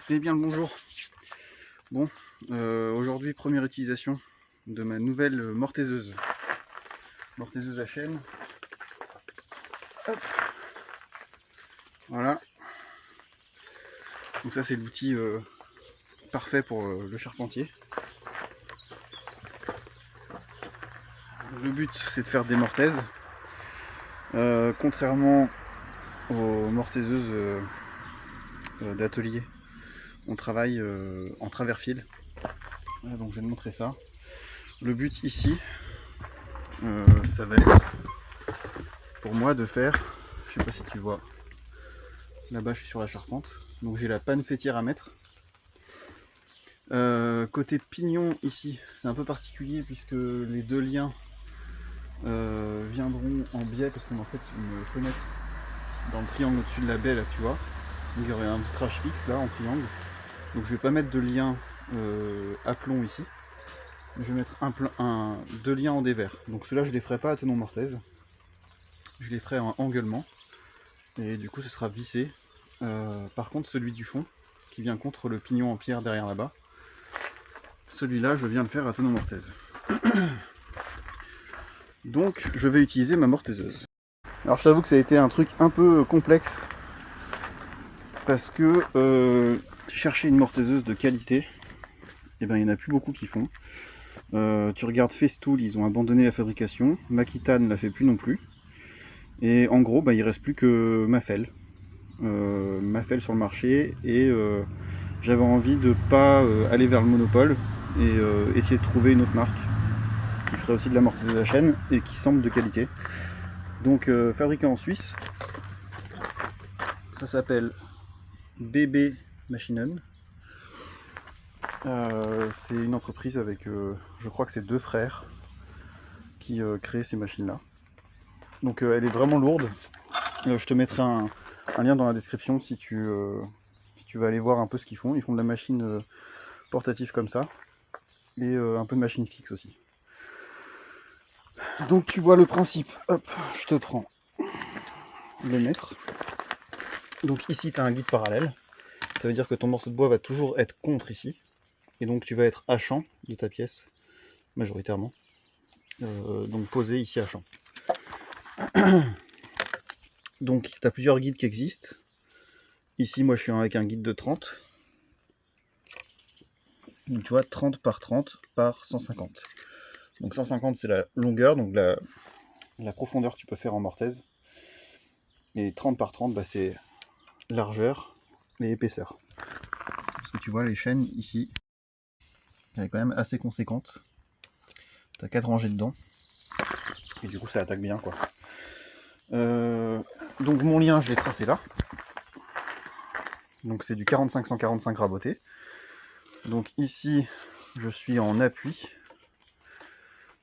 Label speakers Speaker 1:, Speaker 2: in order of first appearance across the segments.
Speaker 1: Eh bien le bonjour. Bon, aujourd'hui première utilisation de ma nouvelle mortaiseuse. Mortaiseuse à chaîne. Hop. Voilà. Donc ça c'est l'outil parfait pour le charpentier. Le but c'est de faire des mortaises. Contrairement aux mortaiseuses d'atelier, on travaille en travers fil. Voilà, donc je vais te montrer ça. Le but ici, ça va être pour moi de faire, je sais pas si tu vois, là-bas je suis sur la charpente, donc j'ai la panne fêtière à mettre. Côté pignon ici, c'est un peu particulier puisque les deux liens viendront en biais parce qu'on a en fait une fenêtre dans le triangle au-dessus de la baie là, tu vois. Donc il y aurait un vitrage fixe là en triangle. Donc je vais pas mettre de lien à plomb ici. Je vais mettre deux liens en dévers. Donc ceux-là je les ferai pas à tenon mortaise. Je les ferai en engueulement. Et du coup ce sera vissé. Par contre celui du fond, qui vient contre le pignon en pierre derrière là-bas, celui-là je viens le faire à tenon mortaise. Donc je vais utiliser ma mortaiseuse. Alors je t'avoue que ça a été un truc un peu complexe. Parce que chercher une mortaiseuse de qualité, eh ben, il n'y en a plus beaucoup qui font. Tu regardes Festool, ils ont abandonné la fabrication. Makita ne la fait plus non plus. Et en gros, bah, il ne reste plus que Mafel. Mafel sur le marché. Et j'avais envie de ne pas aller vers le monopole et essayer de trouver une autre marque qui ferait aussi de la mortaiseuse à chaîne et qui semble de qualité. Donc fabriqué en Suisse. Ça s'appelle BB Machinen. C'est une entreprise avec, je crois que c'est deux frères qui créent ces machines-là. Donc elle est vraiment lourde. Je te mettrai un lien dans la description si tu veux aller voir un peu ce qu'ils font. Ils font de la machine portative comme ça et un peu de machine fixe aussi. Donc tu vois le principe. Hop, je te prends le mètre. Donc ici tu as un guide parallèle. Ça veut dire que ton morceau de bois va toujours être contre ici. Et donc tu vas être à champ de ta pièce, majoritairement. Donc posé ici à champ. Donc tu as plusieurs guides qui existent. Ici moi je suis avec un guide de 30. Donc tu vois 30 par 30 par 150. Donc 150 c'est la longueur, donc la profondeur que tu peux faire en mortaise. Et 30 par 30 bah, c'est largeur et épaisseur. Parce que tu vois les chaînes ici, elle est quand même assez conséquente. Tu as 4 rangées dedans. Et du coup ça attaque bien quoi. Donc mon lien je l'ai tracé là. Donc c'est du 45-145 raboté. Donc ici je suis en appui.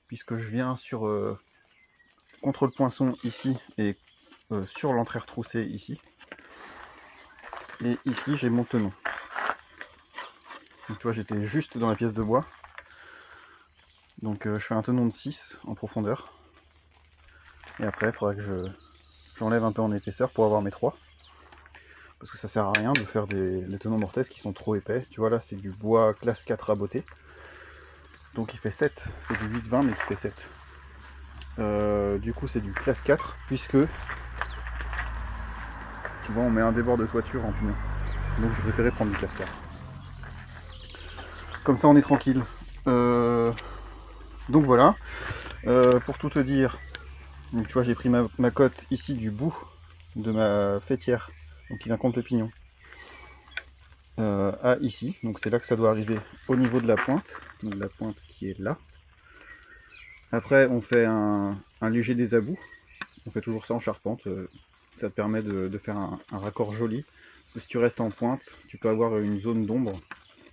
Speaker 1: Puisque je viens sur contre le poinçon ici et sur l'entrée retroussée ici. Et ici j'ai mon tenon. Donc tu vois j'étais juste dans la pièce de bois. Donc je fais un tenon de 6 en profondeur. Et après il faudra que j'enlève un peu en épaisseur pour avoir mes 3. Parce que ça sert à rien de faire des tenons mortaises qui sont trop épais. Tu vois là c'est du bois classe 4 raboté. Donc il fait 7. C'est du 8-20 mais qui fait 7. Du coup c'est du classe 4 puisque tu vois on met un débord de toiture en pignon. Donc je préférais prendre du classe 4. Comme ça on est tranquille. Donc voilà. Pour tout te dire, donc tu vois j'ai pris ma cote ici du bout de ma fêtière, donc qui vient contre le pignon, à ici. Donc c'est là que ça doit arriver au niveau de la pointe. Donc la pointe qui est là. Après on fait un léger désabou. On fait toujours ça en charpente. Ça te permet de faire un raccord joli. Parce que si tu restes en pointe, tu peux avoir une zone d'ombre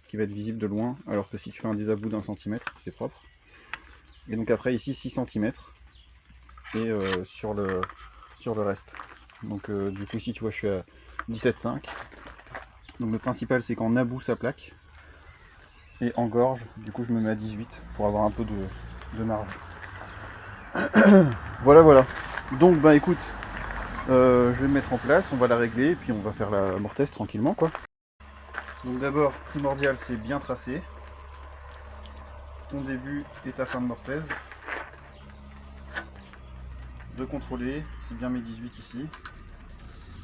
Speaker 1: qui va être visible de loin, alors que si tu fais un désabou d'1 cm, c'est propre. Et donc après ici 6 cm et sur le reste. Donc du coup ici tu vois je suis à 17,5. Donc le principal c'est qu'en about ça plaque. Et en gorge, du coup je me mets à 18 pour avoir un peu de marge. Voilà. Donc bah écoute, je vais me mettre en place, on va la régler et puis on va faire la mortaise tranquillement quoi. Donc d'abord, primordial, c'est bien tracer ton début et ta fin de mortaise. De contrôler, c'est bien mes 18 ici.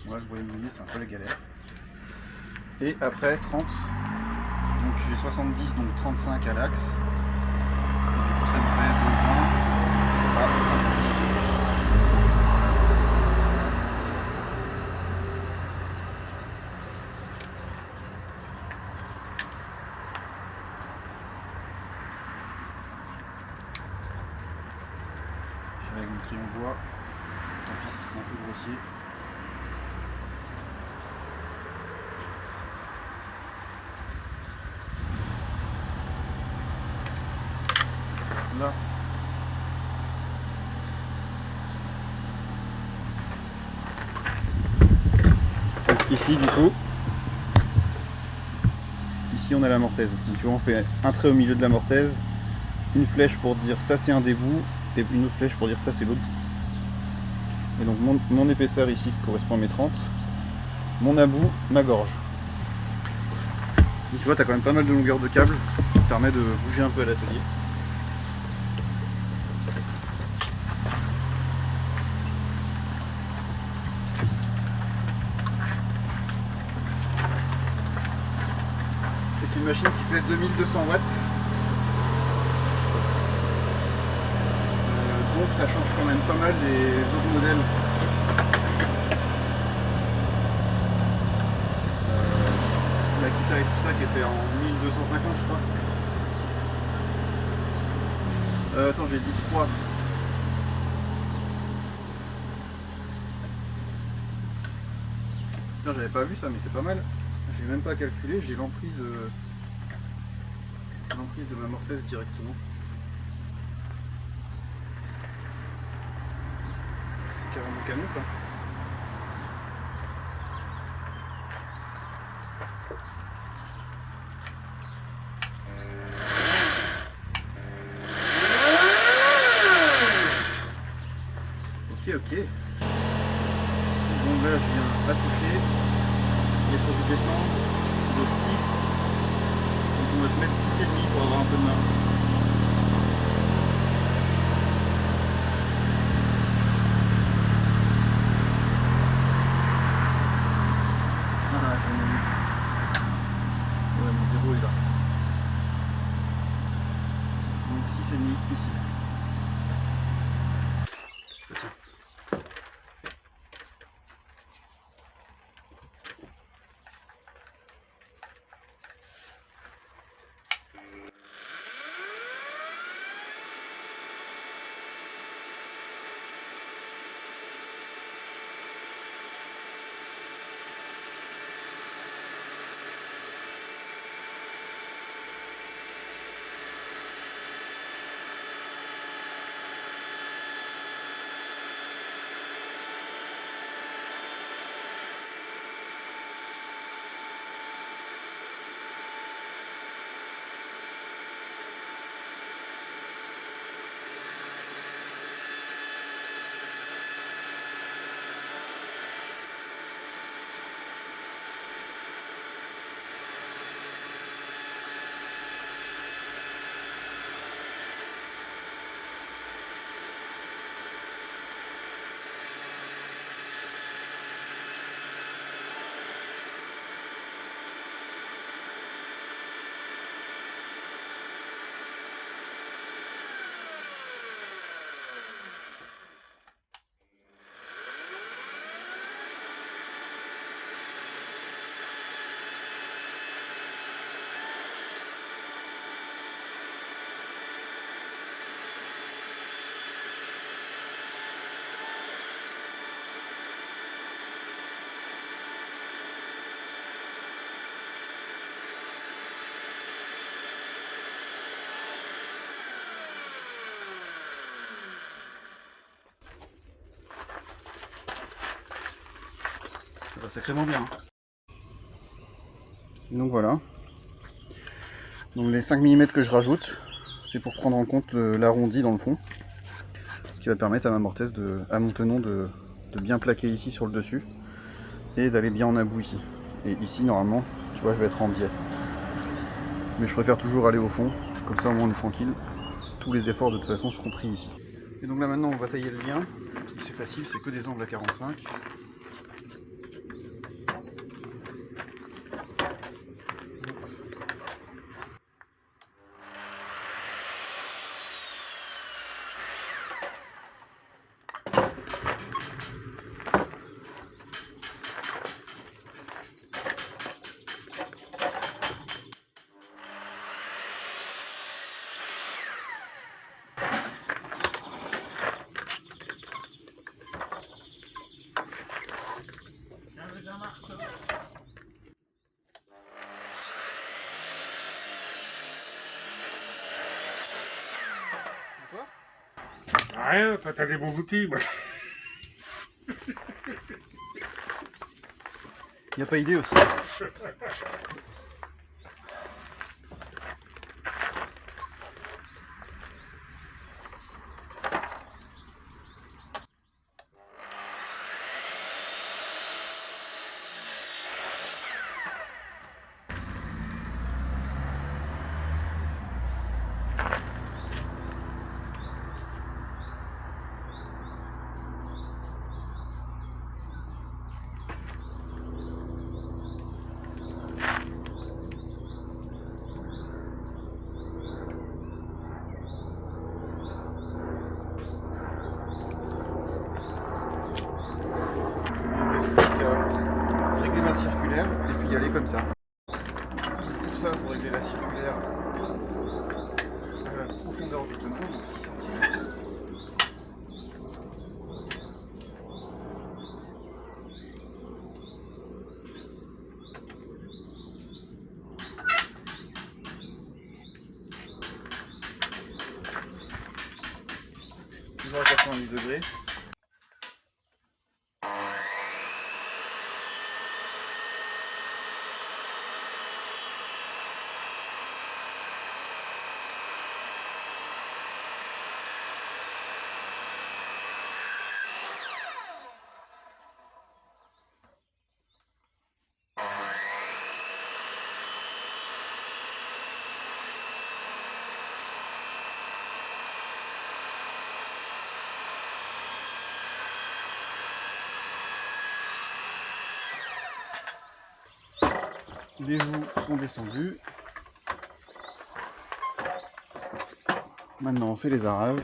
Speaker 1: Voilà, je voyais mouiller, c'est un peu la galère. Et après 30, donc j'ai 70, donc 35 à l'axe. Et du coup ça me fait de 20 à 50. Je vais avec mon crayon bois, tant pis si c'est un peu grossier. Là. Donc ici du coup, ici on a la mortaise. Donc tu vois, on fait un trait au milieu de la mortaise, une flèche pour dire ça c'est un débout, et une autre flèche pour dire ça c'est l'autre. Et donc mon épaisseur ici correspond à mes 30, mon about, ma gorge. Donc tu vois, tu as quand même pas mal de longueur de câble, ça te permet de bouger un peu à l'atelier. Et c'est une machine qui fait 2200 watts. Donc ça change quand même pas mal des autres modèles. L'Akita et tout ça qui était en 1250 je crois. Attends, j'ai dit 3. Putain, j'avais pas vu ça, mais c'est pas mal. J'ai même pas calculé, j'ai l'emprise de ma mortaise directement. C'est carrément canon ça. Ok. Donc là je viens à toucher. Il faut que je descende de 6. Donc on va se mettre 6,5 pour avoir un peu de main. Ah j'en ai eu. Ouais, mon 0 est là. Donc 6,5 ici. Ça tient. Ça va sacrément bien. Donc voilà. Donc les 5 mm que je rajoute, c'est pour prendre en compte l'arrondi dans le fond. Ce qui va permettre à ma mortaise, à mon tenon, de bien plaquer ici sur le dessus et d'aller bien en about ici. Et ici normalement Tu vois, je vais être en biais. Mais je préfère toujours aller au fond, comme ça au moins on est tranquille. Tous les efforts de toute façon seront pris ici. Et donc là maintenant on va tailler le lien. C'est facile, c'est que des angles à 45.
Speaker 2: Rien, toi t'as des bons outils, moi.
Speaker 1: Il n'y a pas idée aussi. Régler ma circulaire et puis y aller comme ça. Pour ça, il faut régler la circulaire à la profondeur du tenant, donc 6 cm. Toujours à 90 degrés. Les joues sont descendues. Maintenant on fait les arases.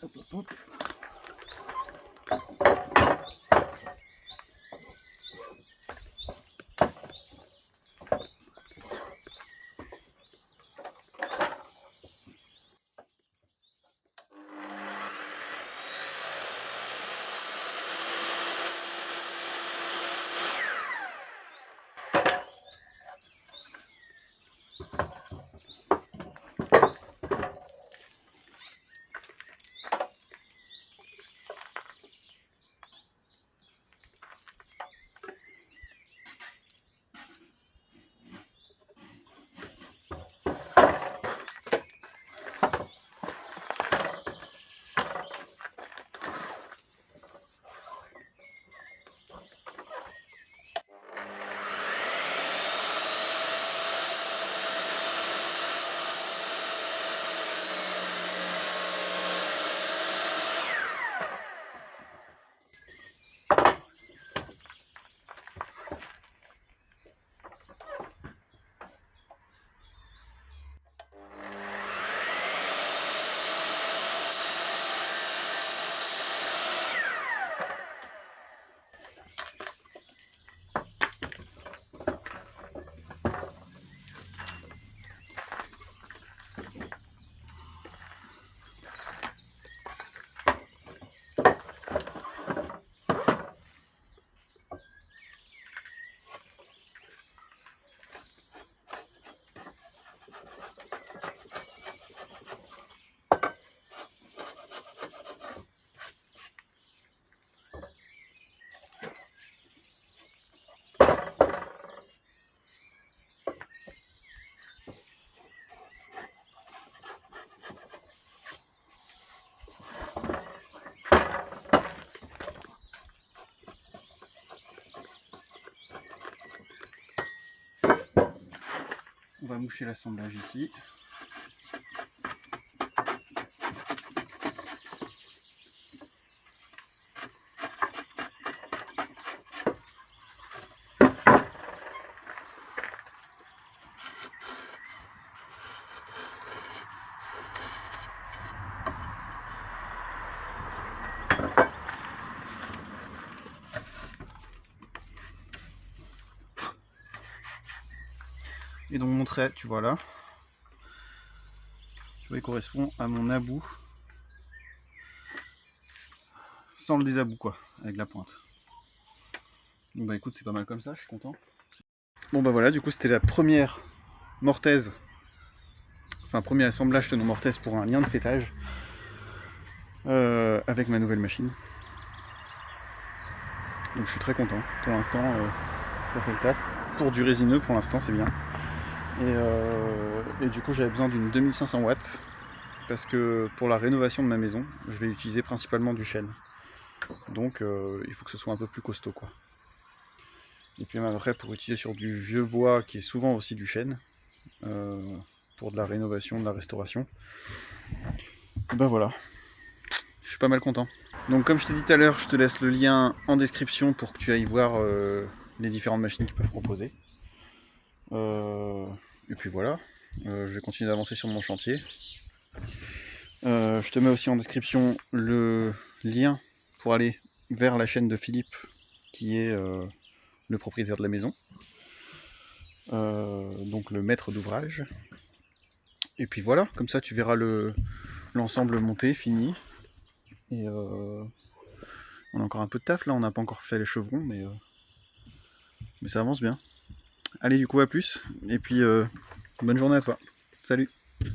Speaker 1: Hop, hop, hop. On va moucher l'assemblage ici. Et donc mon trait, tu vois là, tu vois, il correspond à mon about, sans le désabout quoi, avec la pointe. Donc bah écoute, c'est pas mal comme ça, je suis content. Bon bah voilà, du coup c'était la première mortaise, enfin premier assemblage de nos mortaises pour un lien de fêtage avec ma nouvelle machine. Donc je suis très content, pour l'instant ça fait le taf. Pour du résineux pour l'instant c'est bien. Et du coup j'avais besoin d'une 2500 watts parce que pour la rénovation de ma maison je vais utiliser principalement du chêne, donc il faut que ce soit un peu plus costaud quoi. Et puis même après pour utiliser sur du vieux bois qui est souvent aussi du chêne pour de la rénovation, de la restauration, et ben voilà, je suis pas mal content. Donc comme je t'ai dit tout à l'heure, je te laisse le lien en description pour que tu ailles voir les différentes machines qu'ils peuvent proposer. Et puis voilà, je vais continuer d'avancer sur mon chantier. Je te mets aussi en description le lien pour aller vers la chaîne de Philippe, qui est le propriétaire de la maison, donc le maître d'ouvrage. Et puis voilà, comme ça tu verras l'ensemble monté, fini. Et on a encore un peu de taf là, on n'a pas encore fait les chevrons, mais ça avance bien. Allez, du coup à plus, et puis bonne journée à toi. Salut!